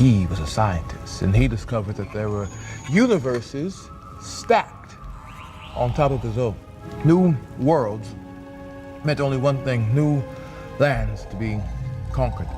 he was a scientist, and he discovered that there were universes stacked on top of his own. New worlds meant only one thing: new lands to be conquered.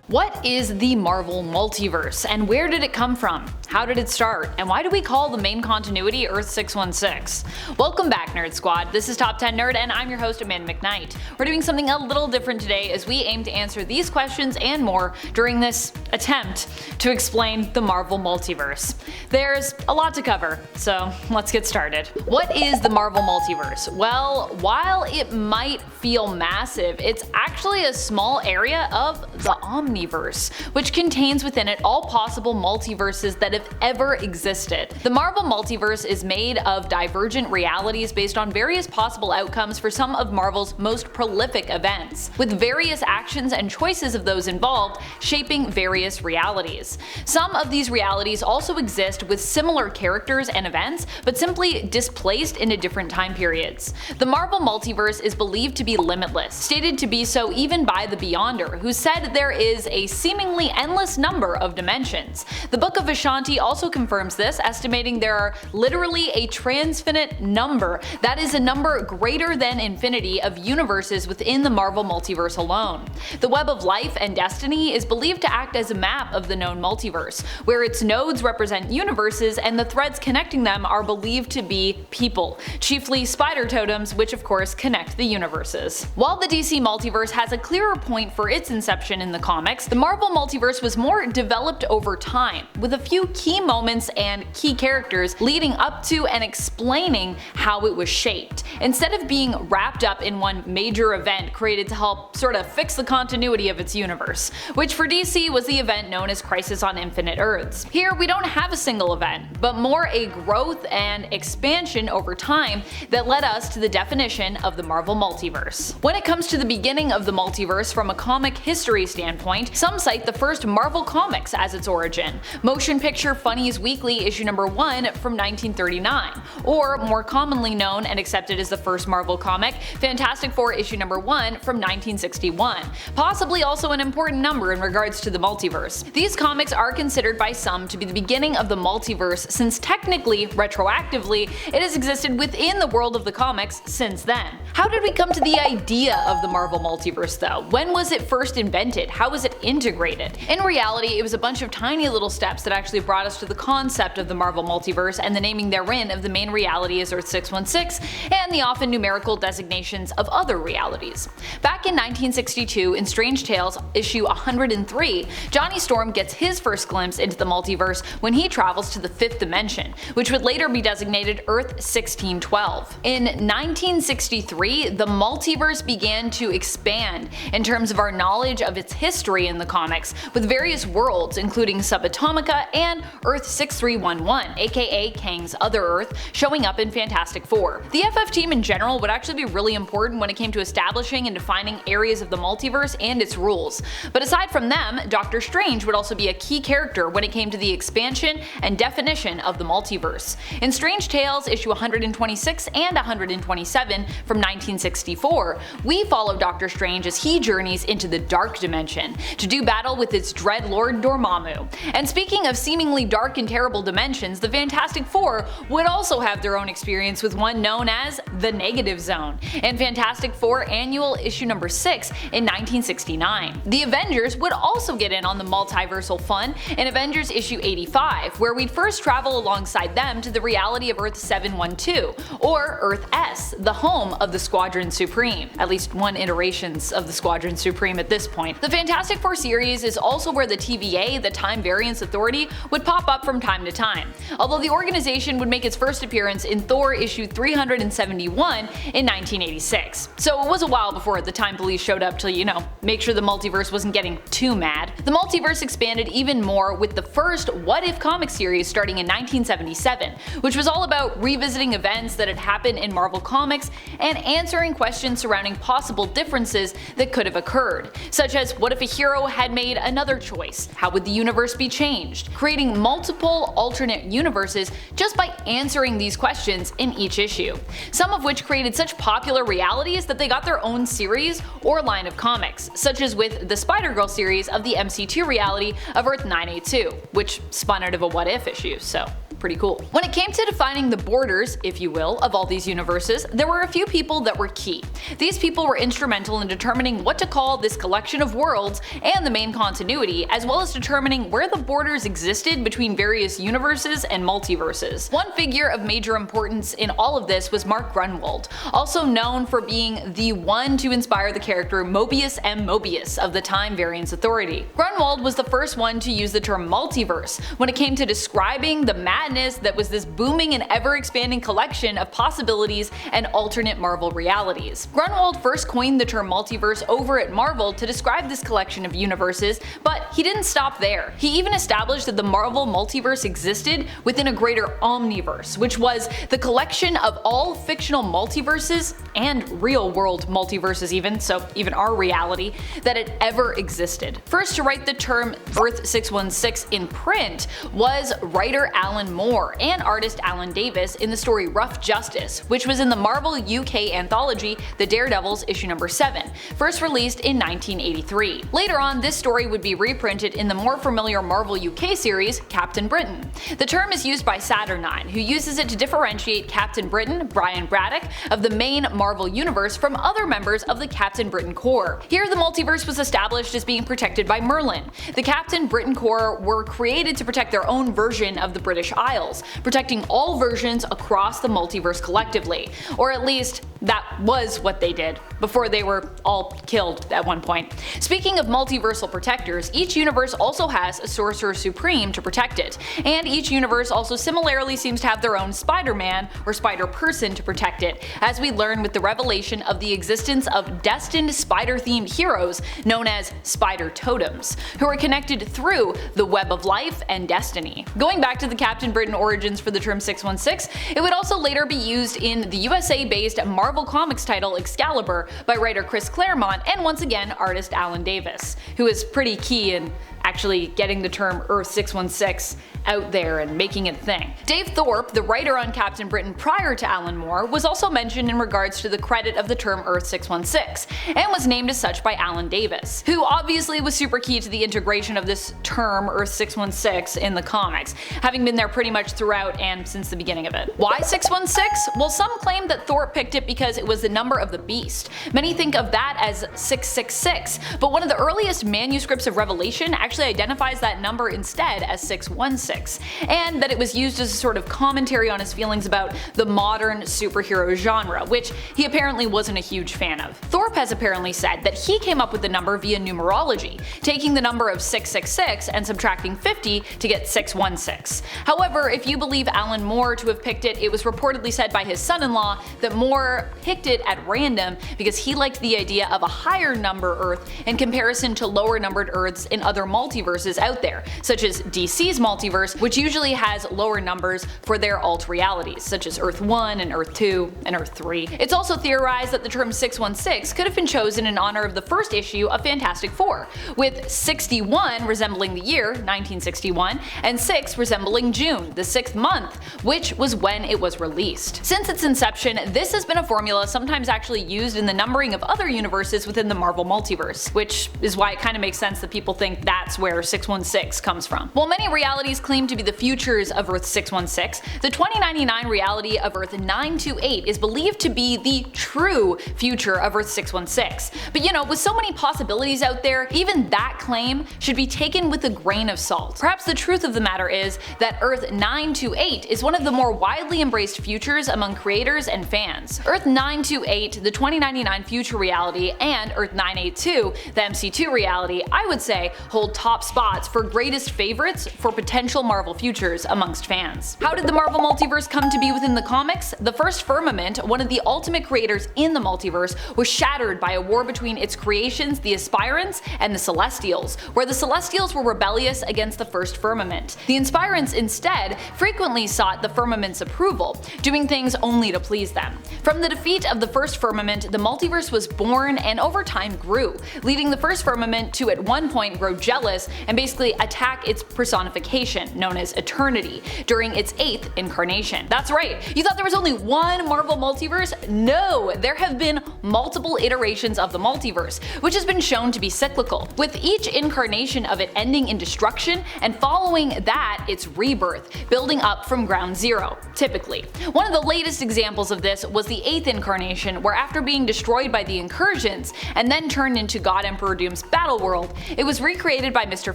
What is the Marvel Multiverse, and where did it come from? How did it start? And why do we call the main continuity Earth 616? Welcome back, Nerd Squad. This is Top 10 Nerd, and I'm your host, Amanda McKnight. We're doing something a little different today as we aim to answer these questions and more during this attempt to explain the Marvel Multiverse. There's a lot to cover, so let's get started. What is the Marvel Multiverse? Well, while it might feel massive, it's actually a small area of the Omniverse, which contains within it all possible multiverses that have ever existed. The Marvel Multiverse is made of divergent realities based on various possible outcomes for some of Marvel's most prolific events, with various actions and choices of those involved shaping various realities. Some of these realities also exist with similar characters and events, but simply displaced into different time periods. The Marvel Multiverse is believed to be limitless, stated to be so even by the Beyonder, who said there is a seemingly endless number of dimensions. The Book of Vishanti also confirms this, estimating there are literally a transfinite number, that is a number greater than infinity, of universes within the Marvel Multiverse alone. The Web of Life and Destiny is believed to act as a map of the known multiverse, where its nodes represent universes and the threads connecting them are believed to be people, chiefly spider totems, which of course connect the universes. While the DC Multiverse has a clearer point for its inception in the comics, the Marvel Multiverse was more developed over time, with a few key moments and key characters leading up to and explaining how it was shaped, instead of being wrapped up in one major event created to help sort of fix the continuity of its universe, which for DC was the event known as Crisis on Infinite Earths. Here we don't have a single event, but more a growth and expansion over time that led us to the definition of the Marvel Multiverse. When it comes to the beginning of the multiverse from a comic history standpoint, some cite the first Marvel Comics as its origin, Motion Picture Funnies Weekly issue number 1 from 1939, or more commonly known and accepted as the first Marvel comic, Fantastic Four issue number 1 from 1961, possibly also an important number in regards to the multiverse. These comics are considered by some to be the beginning of the multiverse, since technically, retroactively, it has existed within the world of the comics since then. How did we come to the idea of the Marvel Multiverse though? When was it first invented? How was it integrated? In reality, it was a bunch of tiny little steps that actually brought us to the concept of the Marvel Multiverse and the naming therein of the main reality as Earth 616 and the often numerical designations of other realities. Back in 1962, in Strange Tales issue 103, Johnny Storm gets his first glimpse into the multiverse when he travels to the 5th dimension, which would later be designated Earth 1612. In 1963, the multiverse began to expand in terms of our knowledge of its history in the comics, with various worlds including Subatomica and Earth 6311, aka Kang's Other Earth, showing up in Fantastic Four. The FF team in general would actually be really important when it came to establishing and defining areas of the multiverse and its rules, but aside from them, Doctor Strange would also be a key character when it came to the expansion and definition of the multiverse. In Strange Tales issue 126 and 127 from 1964, we follow Doctor Strange as he journeys into the Dark Dimension to do battle with its dread Lord Dormammu. And speaking of seemingly dark and terrible dimensions, the Fantastic Four would also have their own experience with one known as the Negative Zone in Fantastic Four Annual issue number 6 in 1969. The Avengers would also get in on the multiversal fun in Avengers issue 85, where we'd first travel alongside them to the reality of Earth 712, or Earth S, the home of the Squadron Supreme, at least one iterations of the Squadron Supreme at this point. The Fantastic Four series is also where the TVA, the Time Variance Authority, would pop up from time to time, although the organization would make its first appearance in Thor issue 371 in 1986. So it was a while before the Time Police showed up to, make sure the multiverse wasn't getting too mad. The multiverse expanded even more with the first What If comic series starting in 1977, which was all about revisiting events that had happened in Marvel Comics and answering questions surrounding possible differences that could have occurred, such as what if a hero had made another choice? How would the universe be changed? Creating creating multiple alternate universes just by answering these questions in each issue, some of which created such popular realities that they got their own series or line of comics, such as with the Spider-Girl series of the MC2 reality of Earth 982, which spun out of a What If issue, so pretty cool. When it came to defining the borders, if you will, of all these universes, there were a few people that were key. These people were instrumental in determining what to call this collection of worlds and the main continuity, as well as determining where the borders existed between various universes and multiverses. One figure of major importance in all of this was Mark Grunwald, also known for being the one to inspire the character Mobius M. Mobius of the Time Variance Authority. Grunwald was the first one to use the term multiverse when it came to describing the madness that was this booming and ever-expanding collection of possibilities and alternate Marvel realities. Grunwald first coined the term multiverse over at Marvel to describe this collection of universes, but he didn't stop there. He even established that the Marvel Multiverse existed within a greater omniverse, which was the collection of all fictional multiverses and real-world multiverses even our reality, that had ever existed. First to write the term Earth 616 in print was writer Alan Moore and artist Alan Davis in the story Rough Justice, which was in the Marvel UK anthology The Daredevils issue number 7, first released in 1983. Later on, this story would be reprinted in the more familiar Marvel UK series Captain Britain. The term is used by Saturnine, who uses it to differentiate Captain Britain, Brian Braddock, of the main Marvel universe from other members of the Captain Britain Corps. Here the multiverse was established as being protected by Merlin. The Captain Britain Corps were created to protect their own version of the British Isles, protecting all versions across the multiverse collectively, or at least that was what they did before they were all killed at one point. Speaking of multiversal protectors, each universe also has a Sorcerer Supreme to protect it, and each universe also similarly seems to have their own Spider-Man or Spider-Person to protect it, as we learn with the revelation of the existence of destined spider-themed heroes known as Spider Totems, who are connected through the web of life and destiny. Going back to the Captain Britain origins for the term 616, it would also later be used in the USA-based Marvel Comics title Excalibur by writer Chris Claremont and once again artist Alan Davis, who is pretty key in actually getting the term Earth 616 out there and making it a thing. Dave Thorpe, the writer on Captain Britain prior to Alan Moore, was also mentioned in regards to the credit of the term Earth 616, and was named as such by Alan Davis, who obviously was super key to the integration of this term Earth 616 in the comics, having been there pretty much throughout and since the beginning of it. Why 616? Well, some claim that Thorpe picked it because it was the number of the beast. Many think of that as 666, but one of the earliest manuscripts of Revelation actually identifies that number instead as 616, and that it was used as a sort of commentary on his feelings about the modern superhero genre, which he apparently wasn't a huge fan of. Thorpe has apparently said that he came up with the number via numerology, taking the number of 666 and subtracting 50 to get 616. However, if you believe Alan Moore to have picked it, it was reportedly said by his son-in-law that Moore picked it at random because he liked the idea of a higher number Earth in comparison to lower numbered Earths in other multiverses out there, such as DC's multiverse, which usually has lower numbers for their alt realities, such as Earth 1 and Earth 2 and Earth 3. It's also theorized that the term 616 could have been chosen in honor of the first issue of Fantastic Four, with 61 resembling the year, 1961, and 6 resembling June, the 6th month, which was when it was released. Since its inception, this has been a formula sometimes actually used in the numbering of other universes within the Marvel Multiverse, which is why it kind of makes sense that people think that's where 616 comes from. While many realities claim to be the futures of Earth 616, the 2099 reality of Earth 928 is believed to be the true future of Earth 616. But you know, with so many possibilities out there, even that claim should be taken with a grain of salt. Perhaps the truth of the matter is that Earth 928 is one of the more widely embraced futures among creators and fans. Earth 928, the 2099 future reality, and Earth 982, the MC2 reality, I would say hold top spots for greatest favorites for potential Marvel futures amongst fans. How did the Marvel Multiverse come to be within the comics? The first Firmament, one of the ultimate creators in the multiverse, was shattered by a war between its creations, the Aspirants, and the Celestials, where the Celestials were rebellious against the first Firmament. The Aspirants instead frequently sought the Firmament's approval, doing things only to please them. From the defeat of the first Firmament, the multiverse was born and over time grew, leading the first Firmament to at one point grow jealous jealous and basically attack its personification, known as Eternity, during its 8th incarnation. That's right, you thought there was only one Marvel Multiverse? No, there have been multiple iterations of the multiverse, which has been shown to be cyclical, with each incarnation of it ending in destruction and following that its rebirth, building up from ground zero, typically. One of the latest examples of this was the 8th incarnation, where after being destroyed by the Incursions and then turned into God Emperor Doom's battle world, it was recreated by Mr.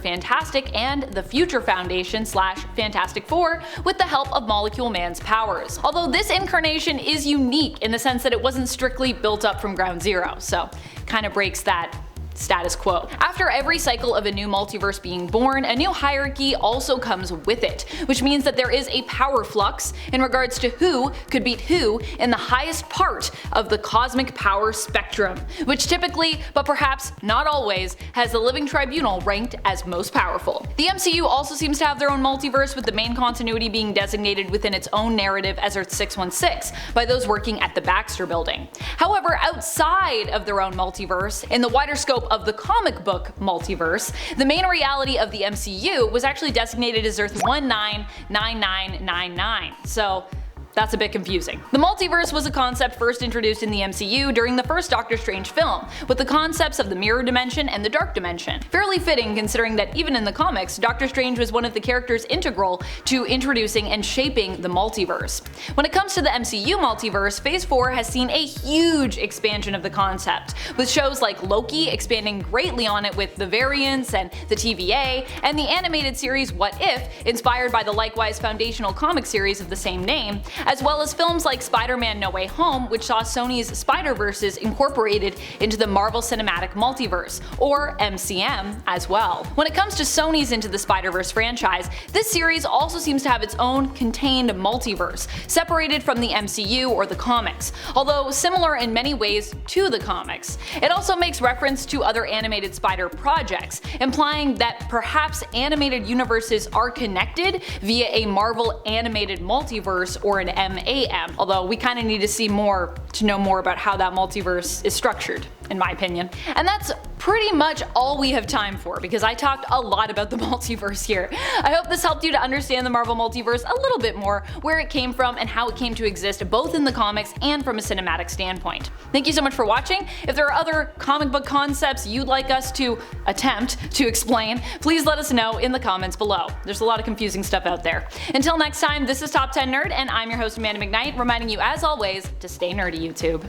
Fantastic and the Future Foundation / Fantastic Four with the help of Molecule Man's powers. Although this incarnation is unique in the sense that it wasn't strictly built up from ground zero, so kind of breaks that status quo. After every cycle of a new multiverse being born, a new hierarchy also comes with it, which means that there is a power flux in regards to who could beat who in the highest part of the cosmic power spectrum, which typically, but perhaps not always, has the Living Tribunal ranked as most powerful. The MCU also seems to have their own multiverse, with the main continuity being designated within its own narrative as Earth 616 by those working at the Baxter Building. However, outside of their own multiverse, in the wider scope of the comic book multiverse, the main reality of the MCU was actually designated as Earth 199999. So that's a bit confusing. The multiverse was a concept first introduced in the MCU during the first Doctor Strange film, with the concepts of the mirror dimension and the dark dimension. Fairly fitting considering that even in the comics, Doctor Strange was one of the characters integral to introducing and shaping the multiverse. When it comes to the MCU multiverse, Phase 4 has seen a huge expansion of the concept, with shows like Loki expanding greatly on it with the variants and the TVA, and the animated series What If, inspired by the likewise foundational comic series of the same name, as well as films like Spider-Man No Way Home, which saw Sony's Spider-Verses incorporated into the Marvel Cinematic Multiverse, or MCM, as well. When it comes to Sony's Into the Spider-Verse franchise, this series also seems to have its own contained multiverse, separated from the MCU or the comics, although similar in many ways to the comics. It also makes reference to other animated Spider projects, implying that perhaps animated universes are connected via a Marvel animated multiverse or an MAM, although we kind of need to see more to know more about how that multiverse is structured, in my opinion. And that's pretty much all we have time for, because I talked a lot about the multiverse here. I hope this helped you to understand the Marvel Multiverse a little bit more, where it came from and how it came to exist both in the comics and from a cinematic standpoint. Thank you so much for watching. If there are other comic book concepts you'd like us to attempt to explain, please let us know in the comments below. There's a lot of confusing stuff out there. Until next time, this is Top 10 Nerd, and I'm your host Amanda McKnight, reminding you as always to stay nerdy, YouTube.